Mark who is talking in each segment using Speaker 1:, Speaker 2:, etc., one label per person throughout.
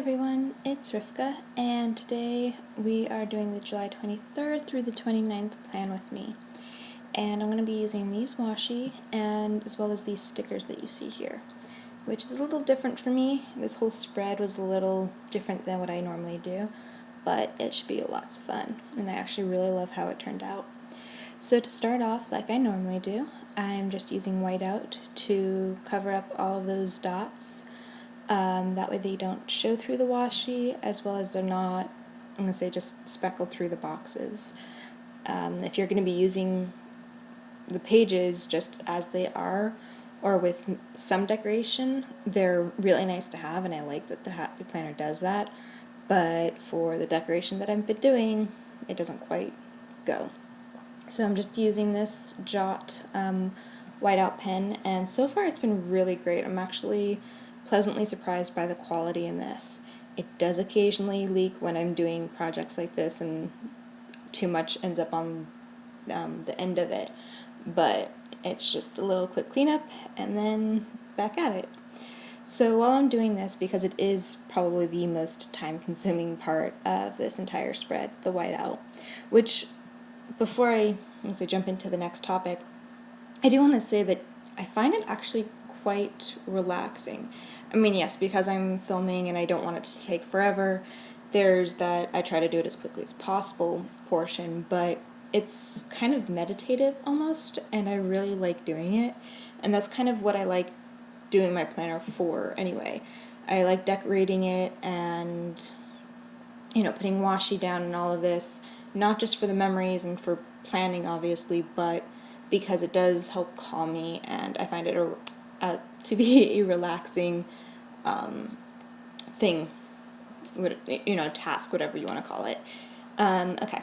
Speaker 1: everyone, it's Rivka, and today we are doing the July 23rd through the 29th plan with me. And I'm going to be using these washi and as well as these stickers that you see here, which is a little different for me. This whole spread was a little different than what I normally do, but it should be lots of fun, and I actually really love how it turned out. So to start off, like I normally do, I'm just using whiteout to cover up all of those dots. That way they don't show through the washi, as well as they're not, I'm going to say, just speckled through the boxes. If you're going to be using the pages just as they are, or with some decoration, they're really nice to have, and I like that the Happy Planner does that. But for the decoration that I've been doing, it doesn't quite go. So I'm just using this Jot whiteout pen, and so far it's been really great. I'm actually pleasantly surprised by the quality in this. It does occasionally leak when I'm doing projects like this and too much ends up on the end of it, but it's just a little quick cleanup and then back at it. So while I'm doing this, because it is probably the most time-consuming part of this entire spread, the whiteout, which before I jump into the next topic, I do want to say that I find it actually quite relaxing. I mean, yes, because I'm filming and I don't want it to take forever, there's that I try to do it as quickly as possible portion, but it's kind of meditative almost, and I really like doing it, and that's kind of what I like doing my planner for anyway. I like decorating it and, putting washi down and all of this, not just for the memories and for planning obviously, but because it does help calm me, and I find it to be a relaxing thing, task, whatever you want to call it. Okay,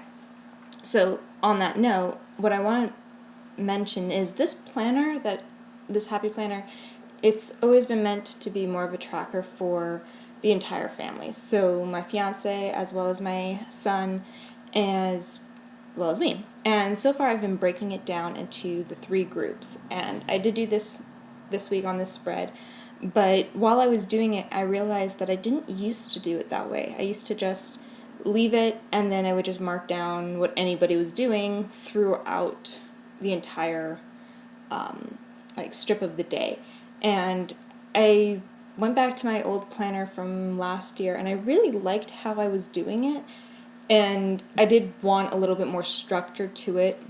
Speaker 1: so on that note, what I want to mention is this Happy Planner, it's always been meant to be more of a tracker for the entire family. So my fiance, as well as my son, as well as me. And so far I've been breaking it down into the 3 groups, and I did do this week on this spread, but while I was doing it I realized that I didn't used to do it that way. I used to just leave it and then I would just mark down what anybody was doing throughout the entire strip of the day. And I went back to my old planner from last year and I really liked how I was doing it, and I did want a little bit more structure to it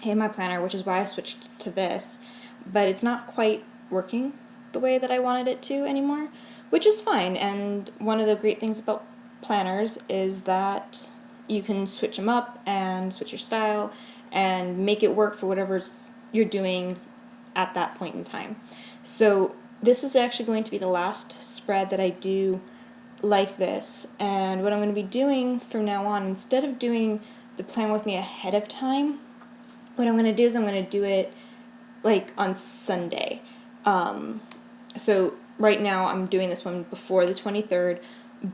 Speaker 1: in my planner, which is why I switched to this, but it's not quite working the way that I wanted it to anymore, which is fine. And one of the great things about planners is that you can switch them up and switch your style and make it work for whatever you're doing at that point in time. So this is actually going to be the last spread that I do like this, and what I'm going to be doing from now on, instead of doing the plan with me ahead of time, what I'm going to do is I'm going to do it like on Sunday. So right now I'm doing this one before the 23rd,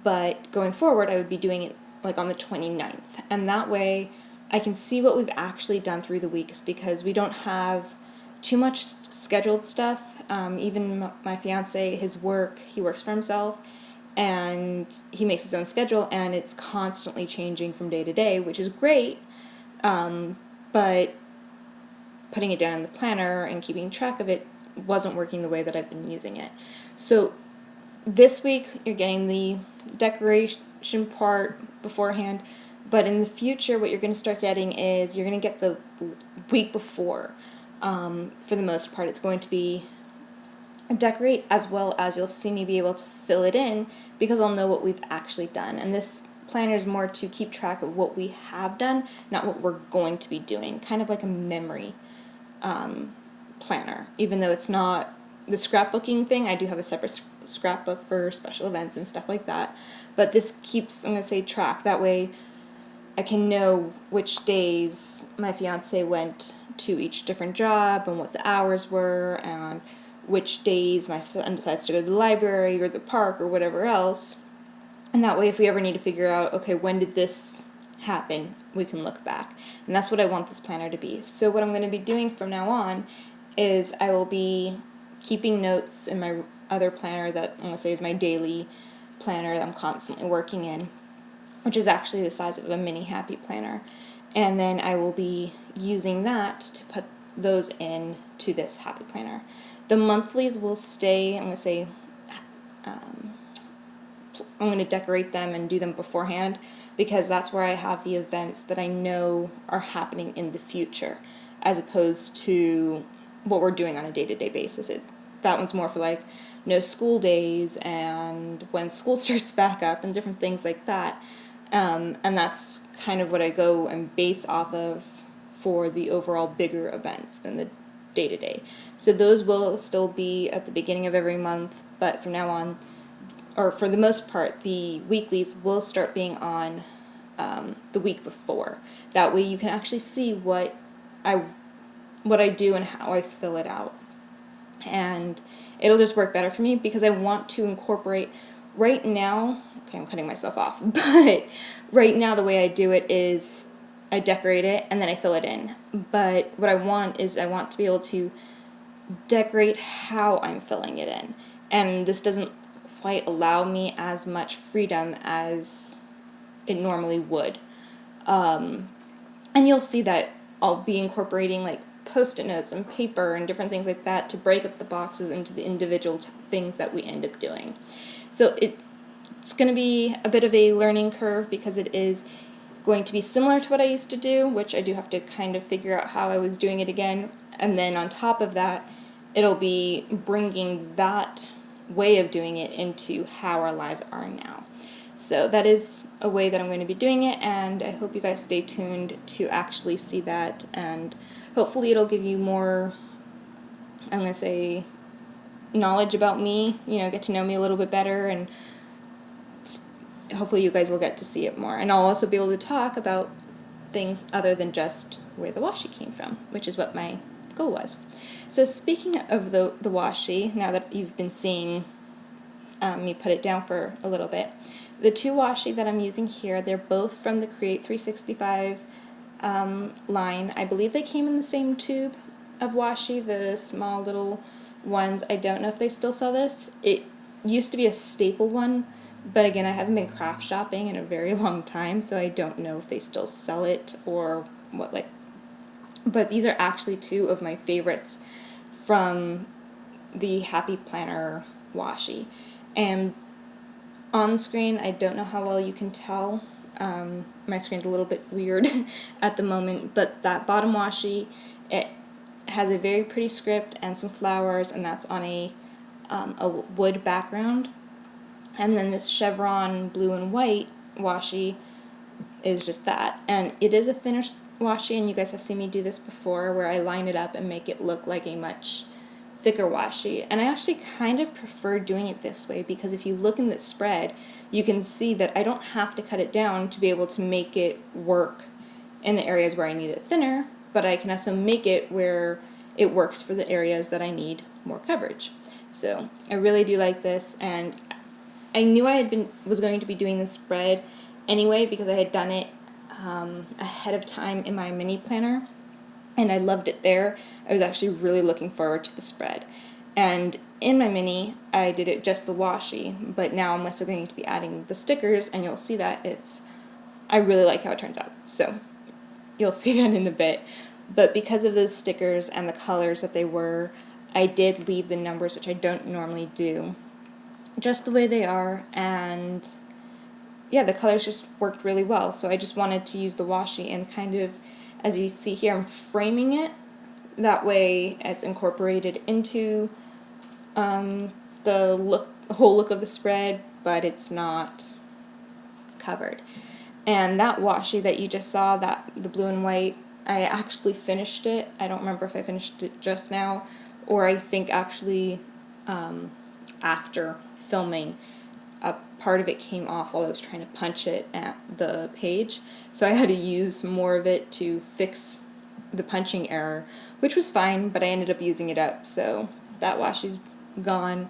Speaker 1: but going forward I would be doing it like on the 29th, and that way I can see what we've actually done through the weeks, because we don't have too much scheduled stuff. Even my fiance, his work, he works for himself, and he makes his own schedule, and it's constantly changing from day to day, which is great, but putting it down in the planner and keeping track of it wasn't working the way that I've been using it. So this week you're getting the decoration part beforehand, but in the future what you're going to start getting is you're going to get the week before. For the most part it's going to be decorate, as well as you'll see me be able to fill it in, because I'll know what we've actually done. And this planner is more to keep track of what we have done, not what we're going to be doing, kind of like a memory planner. Even though it's not the scrapbooking thing, I do have a separate scrapbook for special events and stuff like that, but this keeps, I'm going to say, track. That way I can know which days my fiance went to each different job and what the hours were, and which days my son decides to go to the library or the park or whatever else. And that way if we ever need to figure out, okay, when did this happen, we can look back. And that's what I want this planner to be. So what I'm going to be doing from now on is I will be keeping notes in my other planner that I'm going to say is my daily planner that I'm constantly working in, which is actually the size of a mini happy planner. And then I will be using that to put those in to this happy planner. The monthlies will stay, I'm going to say, I'm going to decorate them and do them beforehand, because that's where I have the events that I know are happening in the future, as opposed to what we're doing on a day-to-day basis. That one's more for like no school days and when school starts back up and different things like that. And that's kind of what I go and base off of for the overall bigger events than the day-to-day. So those will still be at the beginning of every month, but from now on, or for the most part, the weeklies will start being on the week before. That way you can actually see what I do and how I fill it out. And it'll just work better for me because I want to incorporate right now, okay, I'm cutting myself off, but right now the way I do it is I decorate it and then I fill it in. But what I want is I want to be able to decorate how I'm filling it in. And this doesn't quite allow me as much freedom as it normally would. And you'll see that I'll be incorporating like post-it notes and paper and different things like that to break up the boxes into the individual things that we end up doing. So it's going to be a bit of a learning curve because it is going to be similar to what I used to do, which I do have to kind of figure out how I was doing it again. And then on top of that, it'll be bringing that way of doing it into how our lives are now. So that is a way that I'm going to be doing it, and I hope you guys stay tuned to actually see that, and hopefully it'll give you more, I'm going to say, knowledge about me, get to know me a little bit better, and hopefully you guys will get to see it more. And I'll also be able to talk about things other than just where the washi came from, which is what my goal was. So speaking of the washi, now that you've been seeing me put it down for a little bit, the two washi that I'm using here, they're both from the Create 365 line. I believe they came in the same tube of washi, the small little ones. I don't know if they still sell this. It used to be a staple one, but again, I haven't been craft shopping in a very long time, so I don't know if they still sell it or what. But these are actually two of my favorites from the Happy Planner washi. And on screen, I don't know how well you can tell. My screen's a little bit weird at the moment, but that bottom washi, it has a very pretty script and some flowers, and that's on a wood background. And then this chevron blue and white washi is just that. And it is a thinner washi, and you guys have seen me do this before, where I line it up and make it look like a much thicker washi. And I actually kind of prefer doing it this way, because if you look in the spread, you can see that I don't have to cut it down to be able to make it work in the areas where I need it thinner, but I can also make it where it works for the areas that I need more coverage. So I really do like this, and I knew I was going to be doing this spread anyway because I had done it ahead of time in my mini planner, and I loved it there. I was actually really looking forward to the spread. And in my mini, I did it just the washi, but now I'm also going to be adding the stickers, and you'll see that I really like how it turns out. So you'll see that in a bit. But because of those stickers and the colors that they were, I did leave the numbers, which I don't normally do, just the way they are, and yeah, the colors just worked really well. So I just wanted to use the washi and kind of, as you see here, I'm framing it. That way it's incorporated into the whole look of the spread, but it's not covered. And that washi that you just saw, the blue and white, I actually finished it. I don't remember if I finished it just now, or I think actually after filming, a part of it came off while I was trying to punch it at the page, so I had to use more of it to fix the punching error, which was fine, but I ended up using it up, so that washi's gone.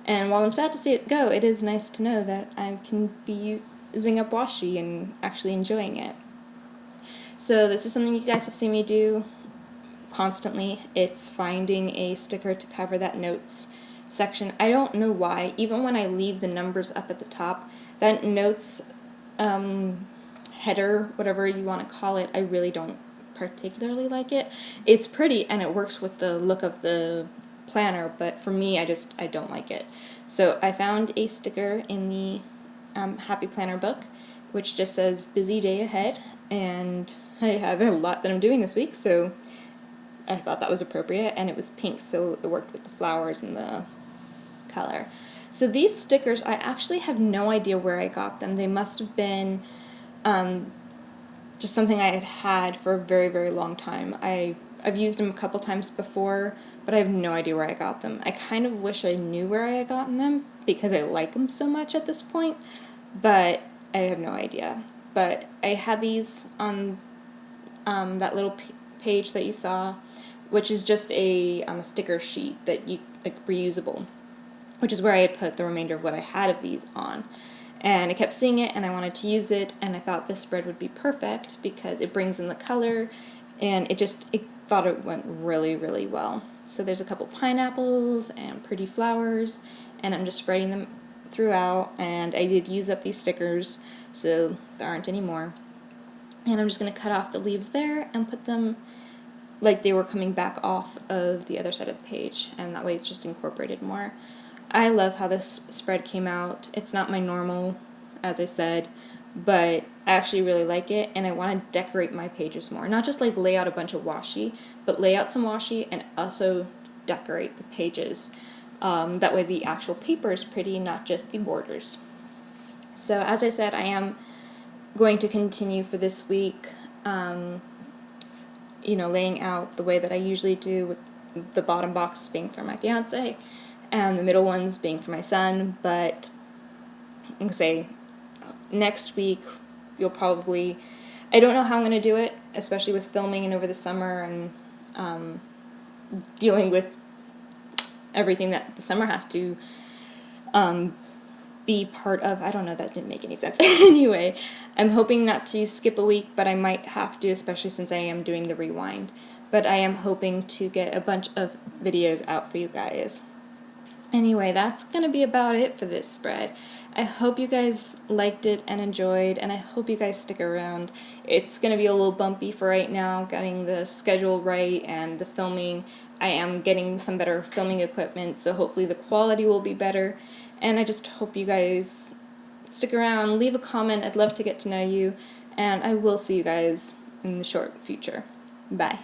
Speaker 1: And while I'm sad to see it go, it is nice to know that I can be using up washi and actually enjoying it. So this is something you guys have seen me do constantly. It's finding a sticker to cover that notes section. I don't know why, even when I leave the numbers up at the top, that notes header, whatever you want to call it, I really don't particularly like it. It's pretty and it works with the look of the planner, but for me, I don't like it. So I found a sticker in the Happy Planner book, which just says busy day ahead, and I have a lot that I'm doing this week, so I thought that was appropriate, and it was pink, so it worked with the flowers and the color. So these stickers, I actually have no idea where I got them. They must have been just something I had had for a very, very long time. I've used them a couple times before, but I have no idea where I got them. I kind of wish I knew where I had gotten them because I like them so much at this point, but I have no idea. But I had these on that little page that you saw, which is just a sticker sheet that you like reusable, which is where I had put the remainder of what I had of these on. And I kept seeing it and I wanted to use it, and I thought this spread would be perfect because it brings in the color, and it thought it went really, really well. So there's a couple pineapples and pretty flowers, and I'm just spreading them throughout, and I did use up these stickers, so there aren't any more. And I'm just going to cut off the leaves there and put them like they were coming back off of the other side of the page, and that way it's just incorporated more. I love how this spread came out. It's not my normal, as I said, but I actually really like it, and I want to decorate my pages more. Not just like lay out a bunch of washi, but lay out some washi and also decorate the pages. That way the actual paper is pretty, not just the borders. So as I said, I am going to continue for this week, laying out the way that I usually do, with the bottom box being for my fiance and the middle ones being for my son. But I'm going to say next week you'll probably, I don't know how I'm going to do it, especially with filming and over the summer and dealing with everything that the summer has to be part of. I don't know, that didn't make any sense. Anyway, I'm hoping not to skip a week, but I might have to, especially since I am doing the rewind. But I am hoping to get a bunch of videos out for you guys. Anyway, that's going to be about it for this spread. I hope you guys liked it and enjoyed, and I hope you guys stick around. It's going to be a little bumpy for right now, getting the schedule right and the filming. I am getting some better filming equipment, so hopefully the quality will be better. And I just hope you guys stick around, leave a comment. I'd love to get to know you, and I will see you guys in the short future. Bye.